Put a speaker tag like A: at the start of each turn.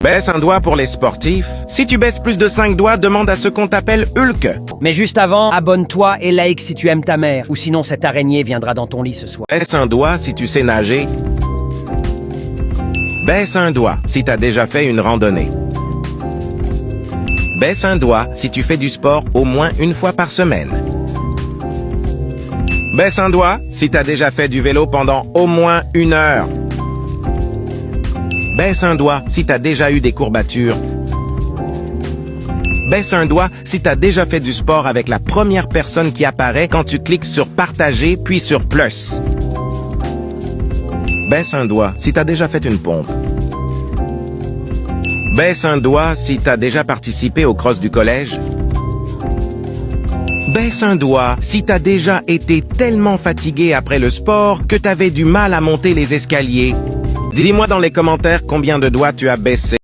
A: Baisse un doigt pour les sportifs. Si tu baisses plus de 5 doigts, demande à ce qu'on t'appelle Hulk.
B: Mais juste avant, abonne-toi et like si tu aimes ta mère, ou sinon cette araignée viendra dans ton lit ce soir.
A: Baisse un doigt si tu sais nager. Baisse un doigt si t'as déjà fait une randonnée. Baisse un doigt si tu fais du sport au moins une fois par semaine. Baisse un doigt si t'as déjà fait du vélo pendant au moins 1 heure. Baisse un doigt si t'as déjà eu des courbatures. Baisse un doigt si t'as déjà fait du sport avec la première personne qui apparaît quand tu cliques sur partager puis sur plus. Baisse un doigt si t'as déjà fait une pompe. Baisse un doigt si t'as déjà participé au cross du collège. Baisse un doigt si t'as déjà été tellement fatigué après le sport que t'avais du mal à monter les escaliers. Dis-moi dans les commentaires combien de doigts tu as baissé.